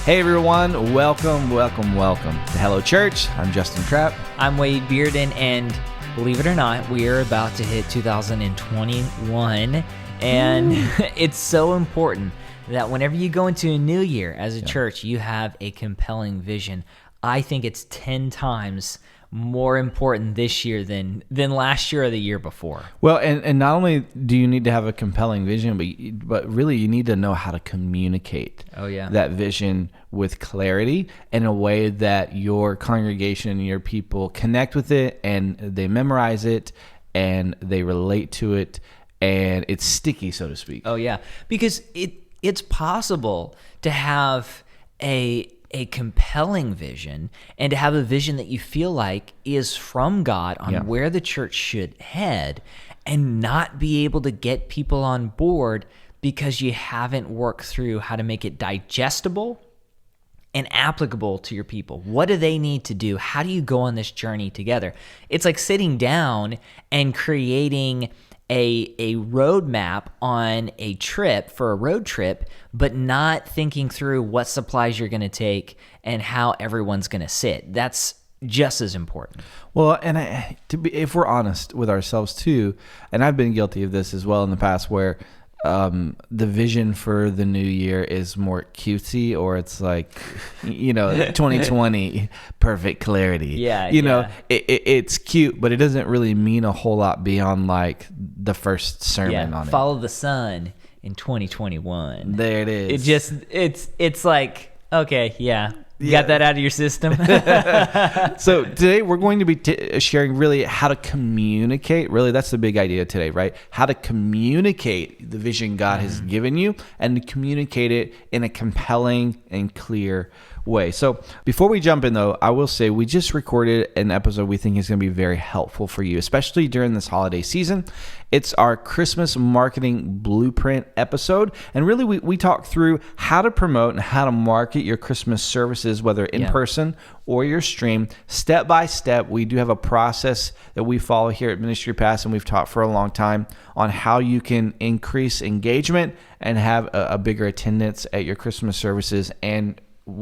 Hey everyone, welcome to Hello Church. I'm Justin Trapp. I'm Wade Bearden, and believe it or not, we are about to hit 2021, and it's so important that whenever you go into a new year as a church, you have a compelling vision. I think it's 10 times more important this year than last year or the year before. Well, and not only do you need to have a compelling vision, but really you need to know how to communicate that vision with clarity in a way that your congregation and your people connect with it and they memorize it and they relate to it and it's sticky, so to speak. Oh yeah, because it's possible to have a compelling vision and to have a vision that you feel like is from God on where the church should head and not be able to get people on board because you haven't worked through how to make it digestible and applicable to your people. What do they need to do? How do you go on this journey together? It's like sitting down and creating a roadmap on a trip for a road trip, but not thinking through what supplies you're going to take and how everyone's going to sit. That's just as important. Well, and if we're honest with ourselves too, and I've been guilty of this as well in the past, where the vision for the new year is more cutesy, or it's like, 2020 perfect clarity. It's cute, but it doesn't really mean a whole lot beyond like the first sermon on it. Follow the sun in 2021. There it is. It's like, okay, you got that out of your system? So today we're going to be sharing really how to communicate. Really, that's the big idea today, right? How to communicate the vision God has given you and to communicate it in a compelling and clear way. So before we jump in though, I will say we just recorded an episode we think is going to be very helpful for you, especially during this holiday season. It's our Christmas marketing blueprint episode. And really we talk through how to promote and how to market your Christmas services, whether in person or your stream, step by step. We do have a process that we follow here at Ministry Pass, and we've taught for a long time on how you can increase engagement and have a bigger attendance at your Christmas services and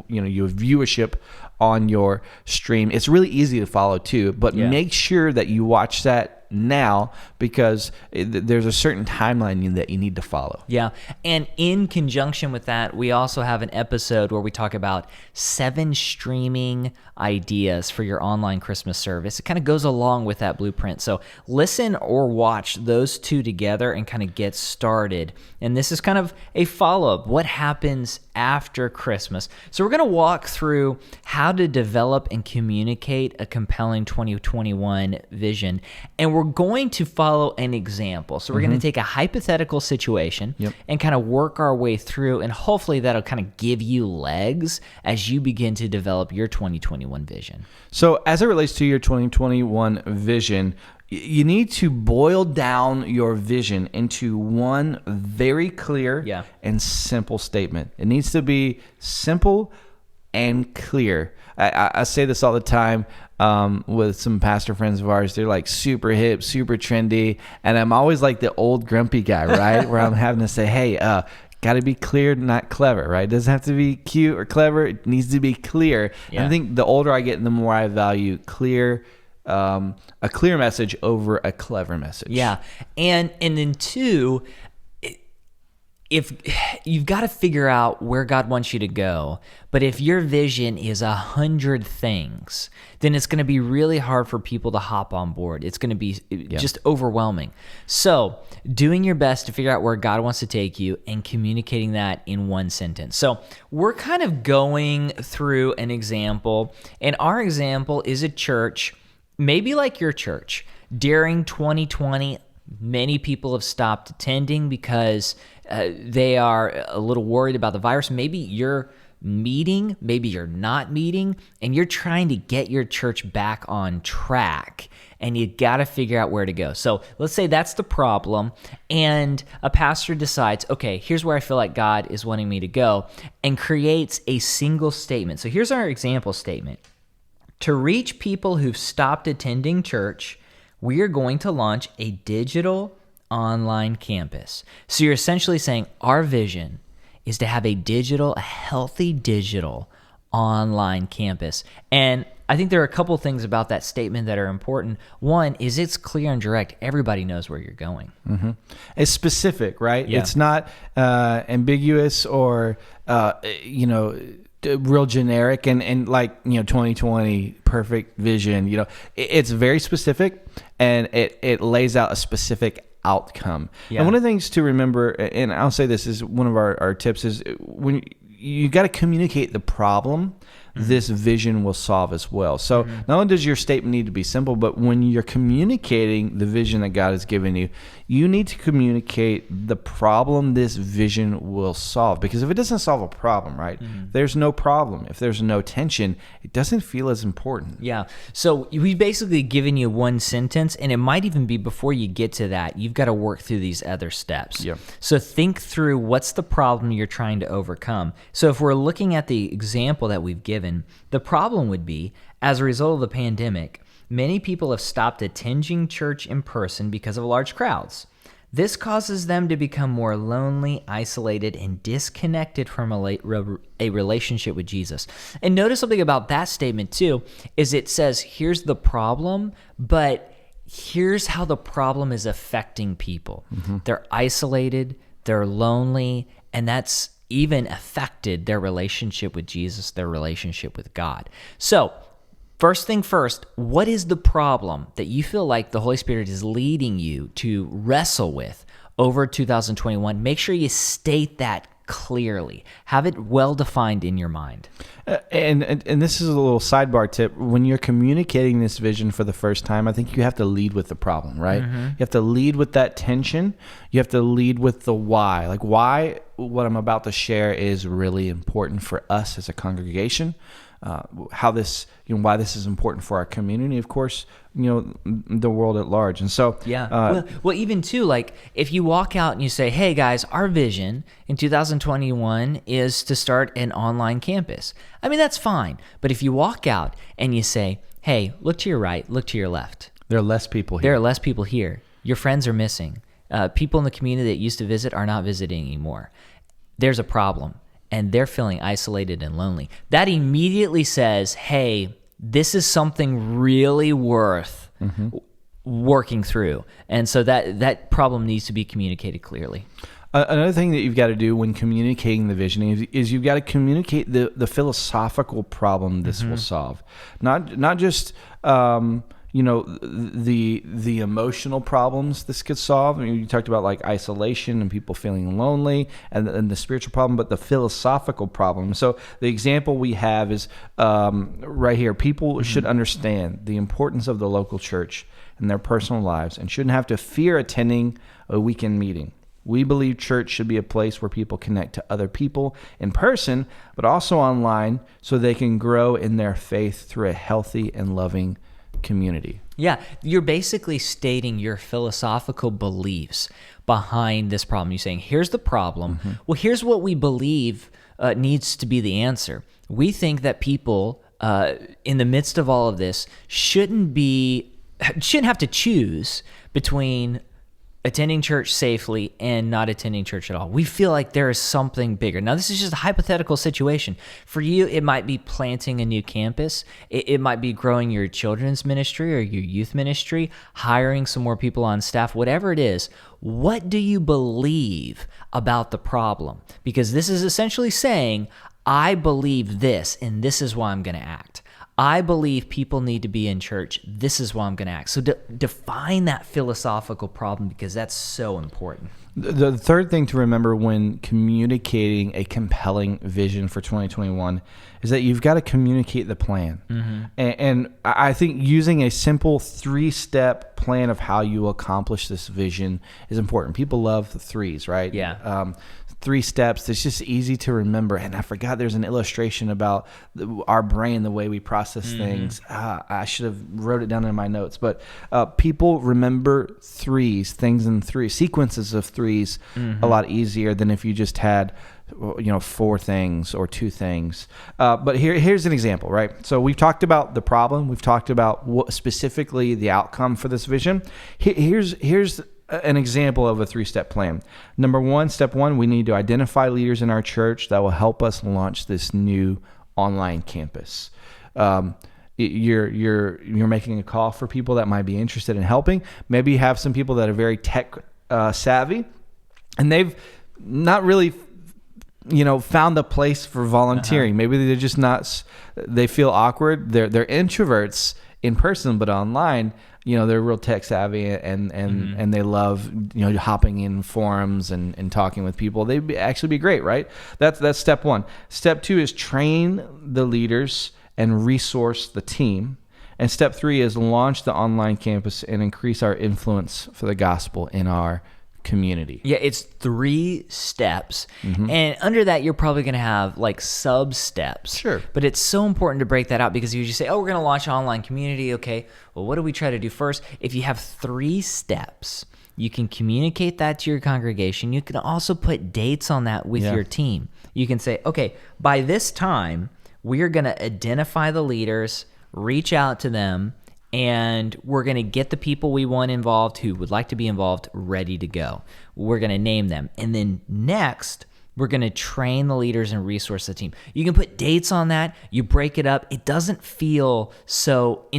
your viewership on your stream. It's really easy to follow too, but make sure that you watch that now because there's a certain timeline that you need to follow. Yeah, and in conjunction with that, we also have an episode where we talk about 7 streaming ideas for your online Christmas service. It kind of goes along with that blueprint. So listen or watch those two together and kind of get started. And this is kind of a follow-up. What happens after Christmas? So we're going to walk through how to develop and communicate a compelling 2021 vision. And we're going to follow an example. So we're going to take a hypothetical situation and kind of work our way through, and hopefully that'll kind of give you legs as you begin to develop your 2021 vision. So as it relates to your 2021 vision, you need to boil down your vision into one very clear and simple statement. It needs to be simple and clear. I say this all the time with some pastor friends of ours. They're like super hip, super trendy, and I'm always like the old grumpy guy, right? Where I'm having to say, hey, got to be clear, not clever, right? It doesn't have to be cute or clever. It needs to be clear. And I think the older I get, the more I value a clear message over a clever message. Yeah, and then 2, if you've got to figure out where God wants you to go, but if your vision is 100 things, then it's going to be really hard for people to hop on board. It's going to be just overwhelming. So doing your best to figure out where God wants to take you and communicating that in one sentence. So we're kind of going through an example, and our example is a church, maybe like your church. During 2020, many people have stopped attending because they are a little worried about the virus. Maybe you're meeting, maybe you're not meeting, and you're trying to get your church back on track, and you got to figure out where to go. So let's say that's the problem, and a pastor decides, okay, here's where I feel like God is wanting me to go, and creates a single statement. So here's our example statement. To reach people who've stopped attending church, we are going to launch a digital online campus. So you're essentially saying our vision is to have a healthy digital online campus. And I think there are a couple things about that statement that are important. One is it's clear and direct. Everybody knows where you're going. Mm-hmm. It's specific, right? Yeah. It's not ambiguous or, real generic and like, 2020 perfect vision, it's very specific, and it lays out a specific outcome. Yeah. And one of the things to remember, and I'll say this is one of our tips, is when you got to communicate the problem, this vision will solve as well. So not only does your statement need to be simple, but when you're communicating the vision that God has given you, you need to communicate the problem this vision will solve. Because if it doesn't solve a problem, right, there's no problem. If there's no tension, it doesn't feel as important. Yeah. So we've basically given you one sentence, and it might even be before you get to that, you've got to work through these other steps. Yeah. So think through what's the problem you're trying to overcome. So if we're looking at the example that we've given, the problem would be, as a result of the pandemic, many people have stopped attending church in person because of large crowds. This causes them to become more lonely, isolated, and disconnected from a relationship with Jesus. And notice something about that statement too, is it says, here's the problem, but here's how the problem is affecting people. They're isolated, they're lonely, and that's even affected their relationship with Jesus, their relationship with God. So, first thing first, what is the problem that you feel like the Holy Spirit is leading you to wrestle with over 2021? Make sure you state that clearly. Have it well defined in your mind. And this is a little sidebar tip. When you're communicating this vision for the first time, I think you have to lead with the problem, right? You have to lead with that tension. You have to lead with the why. Like, why what I'm about to share is really important for us as a congregation. How this, why this is important for our community, of course, the world at large. And so, well, even too, like if you walk out and you say, hey guys, our vision in 2021 is to start an online campus. I mean, that's fine. But if you walk out and you say, hey, look to your right, look to your left. There are less people here. There are less people here. Your friends are missing. People in the community that used to visit are not visiting anymore. There's a problem. And they're feeling isolated and lonely. That immediately says, hey, this is something really worth working through. And so that problem needs to be communicated clearly. Another thing that you've got to do when communicating the vision is you've got to communicate the philosophical problem this will solve. Not just the emotional problems this could solve. I mean, you talked about like isolation and people feeling lonely and the spiritual problem, but the philosophical problem. So the example we have is right here. People should understand the importance of the local church in their personal lives and shouldn't have to fear attending a weekend meeting. We believe church should be a place where people connect to other people in person, but also online so they can grow in their faith through a healthy and loving community. Yeah, you're basically stating your philosophical beliefs behind this problem. You're saying, here's the problem. Well, here's what we believe needs to be the answer. We think that people in the midst of all of this shouldn't have to choose between attending church safely and not attending church at all. We feel like there is something bigger. Now, this is just a hypothetical situation. For you, it might be planting a new campus. It might be growing your children's ministry or your youth ministry, hiring some more people on staff, whatever it is. What do you believe about the problem? Because this is essentially saying, I believe this, and this is why I'm going to act. I believe people need to be in church. This is why I'm going to act. So define that philosophical problem, because that's so important. The third thing to remember when communicating a compelling vision for 2021 is that you've got to communicate the plan. And I think using a simple 3-step plan of how you accomplish this vision is important. People love the threes, right? Yeah. 3 steps. It's just easy to remember. And I forgot there's an illustration about our brain, the way we process things. I should have wrote it down in my notes. But people remember things in 3 sequences of 3s a lot easier than if you just had 4 things or 2 things. But here's an example, right? So we've talked about the problem. We've talked about what specifically the outcome for this vision. Here's an example of a 3-step plan. Step one, we need to identify leaders in our church that will help us launch this new online campus. You're making a call for people that might be interested in helping. Maybe you have some people that are very tech savvy, and they've not really found a place for volunteering. Maybe they're just not. They feel awkward. They're introverts in person, but online, they're real tech savvy and they love hopping in forums and talking with people. They'd actually be great, right? That's step one. Step two is train the leaders and resource the team. And step three is launch the online campus and increase our influence for the gospel in our community. Yeah, it's 3 steps. And under that, you're probably going to have like sub steps. Sure. But it's so important to break that out, because you just say, oh, we're going to launch an online community. Okay, well, what do we try to do first? If you have 3 steps, you can communicate that to your congregation. You can also put dates on that with your team. You can say, okay, by this time, we are going to identify the leaders, reach out to them, and we're going to get the people we want involved who would like to be involved ready to go. We're going to name them. And then next, we're going to train the leaders and resource the team. You can put dates on that. You break it up. It doesn't feel so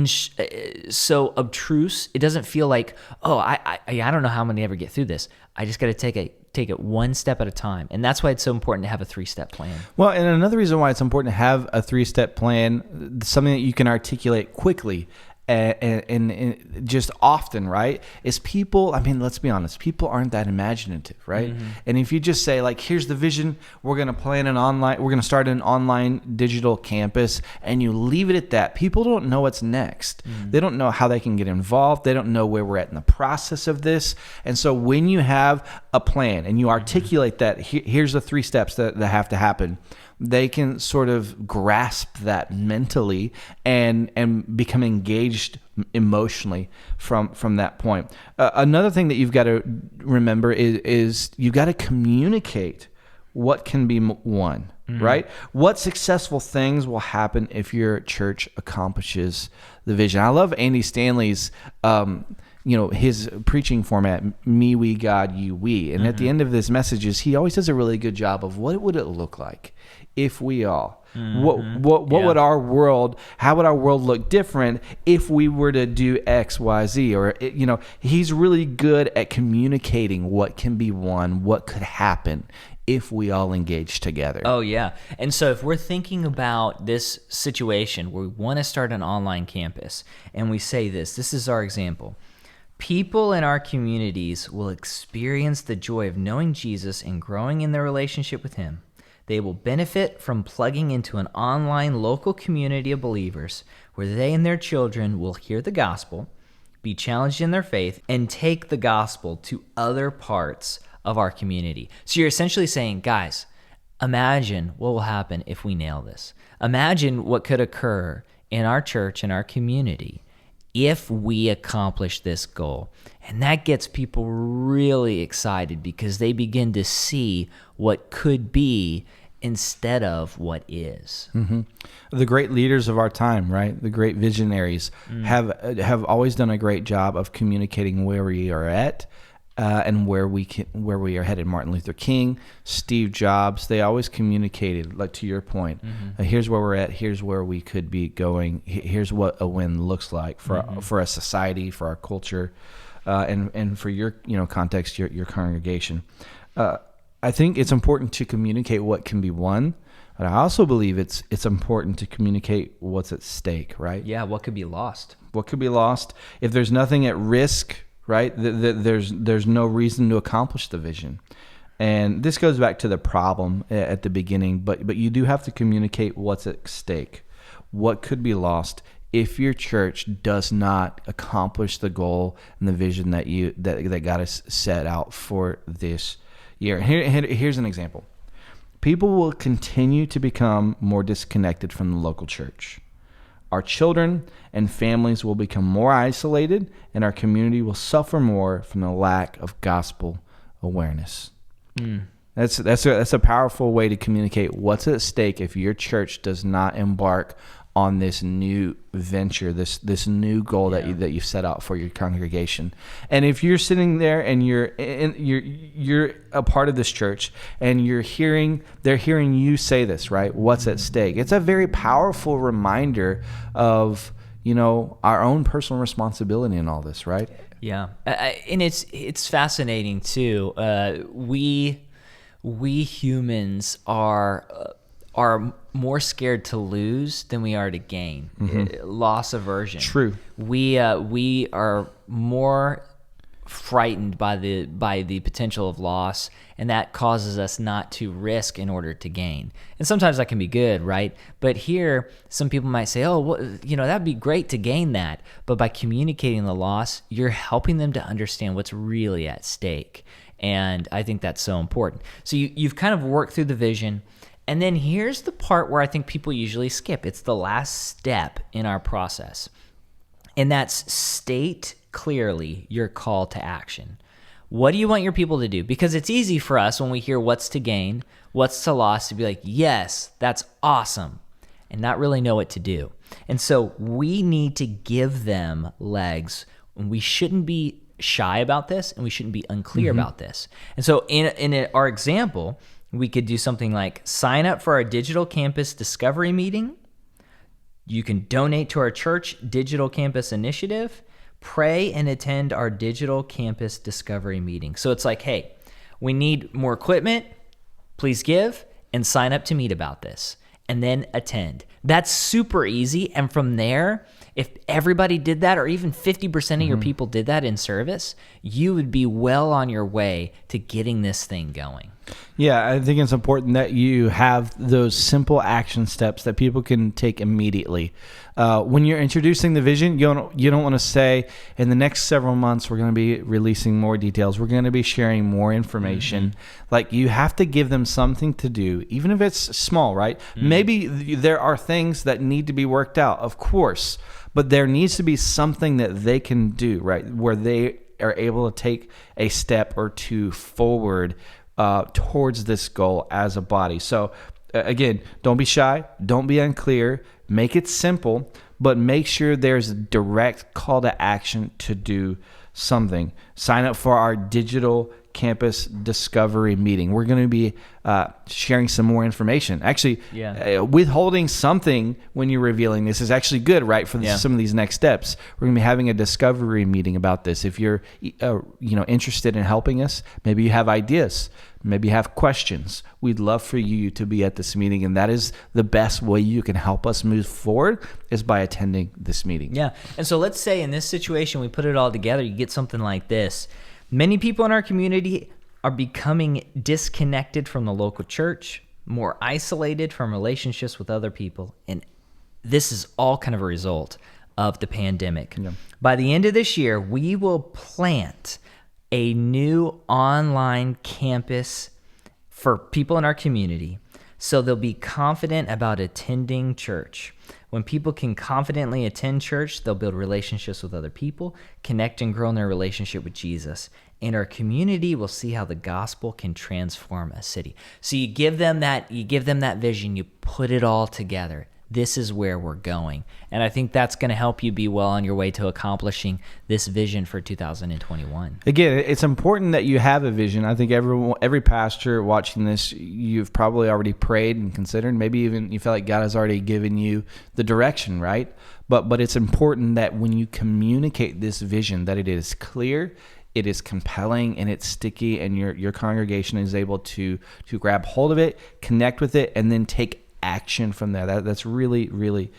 obtruse. It doesn't feel like, oh, I don't know how I'm going to ever get through this. I just got to take it one step at a time. And that's why it's so important to have a 3-step plan. Well, and another reason why it's important to have a 3-step plan, something that you can articulate quickly and just often, right, is people, let's be honest, people aren't that imaginative, right? And if you just say, like, here's the vision, we're going to start an online digital campus, and you leave it at that, people don't know what's next. They don't know how they can get involved. They don't know where we're at in the process of this. And so when you have a plan and you articulate that, here's the 3 steps that have to happen, they can sort of grasp that mentally and become engaged emotionally from that point. Another thing that you've got to remember is you've got to communicate what can be won, right? What successful things will happen if your church accomplishes the vision. I love Andy Stanley's his preaching format, me, we, God, you, we. And at the end of his messages, he always does a really good job of what would it look like if we all, what would our world, how would our world look different if we were to do X, Y, Z? Or, he's really good at communicating what can be won, what could happen if we all engage together. Oh, yeah. And so if we're thinking about this situation where we want to start an online campus, and we say this is our example. People in our communities will experience the joy of knowing Jesus and growing in their relationship with him. They will benefit from plugging into an online local community of believers where they and their children will hear the gospel, be challenged in their faith, and take the gospel to other parts of our community. So you're essentially saying, guys, imagine what will happen if we nail this. Imagine what could occur in our church, in our community, if we accomplish this goal. And that gets people really excited because they begin to see what could be instead of what is. The great leaders of our time, right? The great visionaries have always done a great job of communicating where we are at and where we are headed. Martin Luther King, Steve Jobs, they always communicated, like to your point, here's where we're at, here's where we could be going, here's what a win looks like for a society, for our culture, and for your context, your congregation. I think it's important to communicate what can be won, but I also believe it's important to communicate what's at stake, right? Yeah, what could be lost? What could be lost? If there's nothing at risk, right? There's no reason to accomplish the vision. And this goes back to the problem at the beginning, but you do have to communicate what's at stake. What could be lost if your church does not accomplish the goal and the vision that God has set out for this year? Here's an example. People will continue to become more disconnected from the local church. Our children and families will become more isolated, and our community will suffer more from the lack of gospel awareness. That's a powerful way to communicate what's at stake if your church does not embark on this new venture, this new goal that you've set out for your congregation. And if you're sitting there and you're a part of this church and they're hearing you say this, right? What's at stake? It's a very powerful reminder of, our own personal responsibility in all this, right? Yeah. And it's fascinating too. We humans are more scared to lose than we are to gain. Loss aversion. True. We are more frightened by the potential of loss, and that causes us not to risk in order to gain. And sometimes that can be good, right? But here, some people might say, "Oh, well, that'd be great to gain that." But by communicating the loss, you're helping them to understand what's really at stake. And I think that's so important. So you've kind of worked through the vision. And then here's the part where I think people usually skip. It's the last step in our process. And that's state clearly your call to action. What do you want your people to do? Because it's easy for us when we hear what's to gain, what's to loss, to be like, yes, that's awesome, and not really know what to do. And so we need to give them legs. We shouldn't be shy about this, and we shouldn't be unclear about this. And so in our example, we could do something like sign up for our digital campus discovery meeting. You can donate to our church digital campus initiative, pray and attend our digital campus discovery meeting. So it's like, hey, we need more equipment, please give, and sign up to meet about this, and then attend. That's super easy. And from there, if everybody did that, or even 50% of your people did that in service, you would be well on your way to getting this thing going. Yeah, I think it's important that you have those simple action steps that people can take immediately. When you're introducing the vision, you don't want to say, in the next several months, we're going to be releasing more details. We're going to be sharing more information. Like, you have to give them something to do, even if it's small, right? Maybe there are things that need to be worked out, of course, but there needs to be something that they can do, right, where they are able to take a step or two forward towards this goal as a body. So again, don't be shy, don't be unclear, make it simple, but make sure there's a direct call to action to do something. Sign up for our digital campus discovery meeting. We're going to be sharing some more information. Actually, withholding something when you're revealing this is actually good, right? For some of these next steps, we're going to be having a discovery meeting about this. If you're, interested in helping us, maybe you have ideas, maybe you have questions. We'd love for you to be at this meeting, and that is the best way you can help us move forward is by attending this meeting. Yeah, and so let's say in this situation we put it all together. You get something like this. Many people in our community are becoming disconnected from the local church, more isolated from relationships with other people, and this is all kind of a result of the pandemic. Yeah. By the end of this year, we will plant a new online campus for people in our community so they'll be confident about attending church. When people can confidently attend church, they'll build relationships with other people, connect and grow in their relationship with Jesus. And our community will see how the gospel can transform a city. So you give them that vision, you put it all together. This is where we're going. And I think that's going to help you be well on your way to accomplishing this vision for 2021. Again, it's important that you have a vision. I think every pastor watching this, you've probably already prayed and considered. Maybe even you feel like God has already given you the direction, right? But it's important that when you communicate this vision, that it is clear, it is compelling, and it's sticky, and your congregation is able to grab hold of it, connect with it, and then take action from there. That's really, really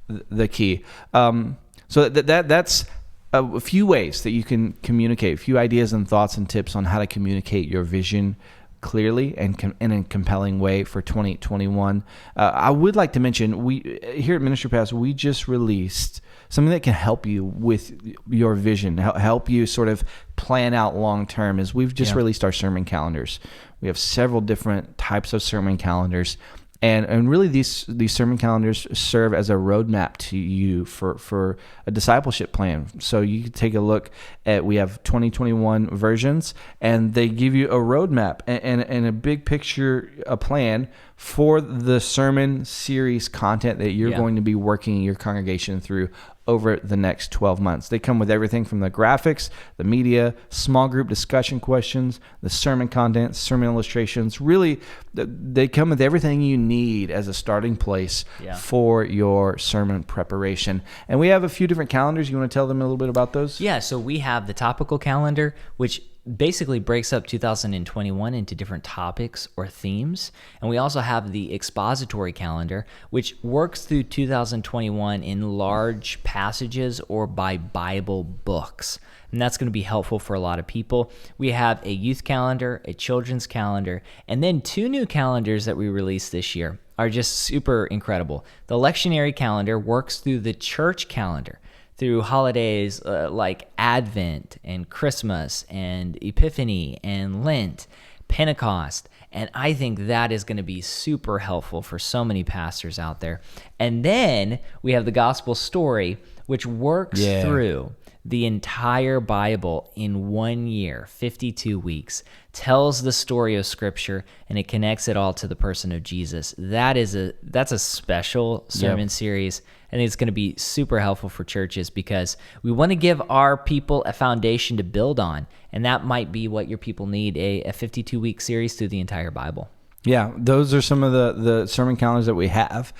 the key. So that's a few ways that you can communicate, a few ideas and thoughts and tips on how to communicate your vision clearly and in a compelling way for 2021. I would like to mention, we here at Ministry Pass, we just released something that can help you with your vision, help you sort of plan out long term. Is we've just released our sermon calendars. We have several different types of sermon calendars. And really these sermon calendars serve as a roadmap to you for a discipleship plan. So you can take a look at, we have 2021 versions, and they give you a roadmap and a big picture, a plan for the sermon series content that you're going to be working your congregation through over the next 12 months. They come with everything from the graphics, the media, small group discussion questions, the sermon content, sermon illustrations. Really, they come with everything you need as a starting place for your sermon preparation. And we have a few different calendars. You want to tell them a little bit about those? Yeah, so we have the topical calendar, which basically breaks up 2021 into different topics or themes. And we also have the expository calendar, which works through 2021 in large passages or by Bible books. And that's going to be helpful for a lot of people. We have a youth calendar, a children's calendar, and then 2 new calendars that we released this year are just super incredible. The lectionary calendar works through the church calendar, through holidays like Advent and Christmas and Epiphany and Lent, Pentecost. And I think that is going to be super helpful for so many pastors out there. And then we have the gospel story, which works through the entire Bible in 1 year, 52 weeks, tells the story of Scripture, and it connects it all to the person of Jesus. That's a special sermon series. I think it's going to be super helpful for churches because we want to give our people a foundation to build on, and that might be what your people need, a 52-week series through the entire Bible. Yeah, those are some of the sermon calendars that we have.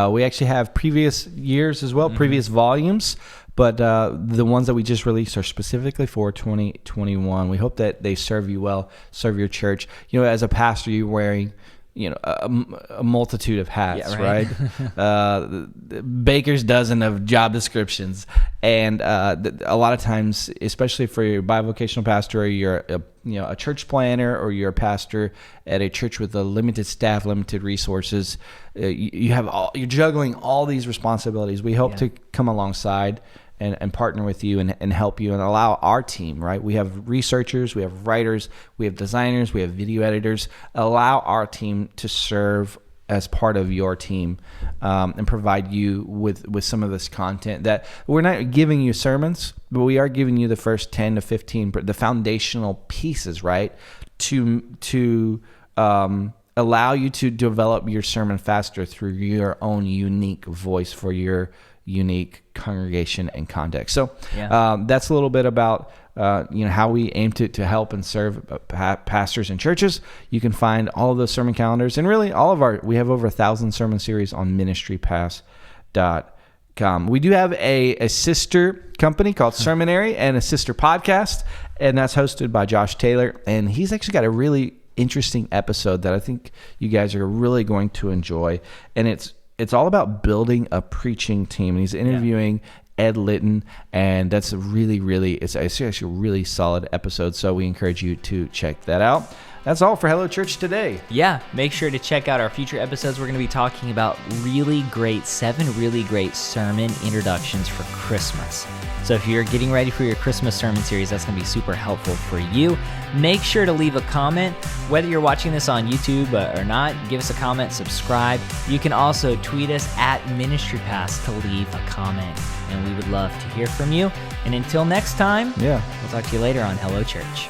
We actually have previous years as well, previous volumes, but the ones that we just released are specifically for 2021. We hope that they serve you well, serve your church. You know, as a pastor, you're wearing a multitude of hats, right? Baker's dozen of job descriptions. And a lot of times, especially for your bivocational pastor, or you're a church planner, or you're a pastor at a church with a limited staff, limited resources, you're juggling all these responsibilities. We hope to come alongside and partner with you and help you and allow our team, right? We have researchers, we have writers, we have designers, we have video editors. Allow our team to serve as part of your team and provide you with some of this content that we're not giving you sermons, but we are giving you the first 10 to 15, the foundational pieces, right? To allow you to develop your sermon faster through your own unique voice for your unique congregation and context. So that's a little bit about how we aim to help and serve pastors and churches. You can find all of those sermon calendars and really we have over 1,000 sermon series on ministrypass.com. We do have a sister company called Sermonary and a sister podcast, and that's hosted by Josh Taylor, and he's actually got a really interesting episode that I think you guys are really going to enjoy, and it's all about building a preaching team. And he's interviewing Ed Litton, and that's it's actually a really solid episode. So we encourage you to check that out. That's all for Hello Church today. Yeah, make sure to check out our future episodes. We're going to be talking about 7 really great sermon introductions for Christmas. So if you're getting ready for your Christmas sermon series, that's going to be super helpful for you. Make sure to leave a comment. Whether you're watching this on YouTube or not, give us a comment, subscribe. You can also tweet us at MinistryPass to leave a comment, and we would love to hear from you. And until next time, we'll talk to you later on Hello Church.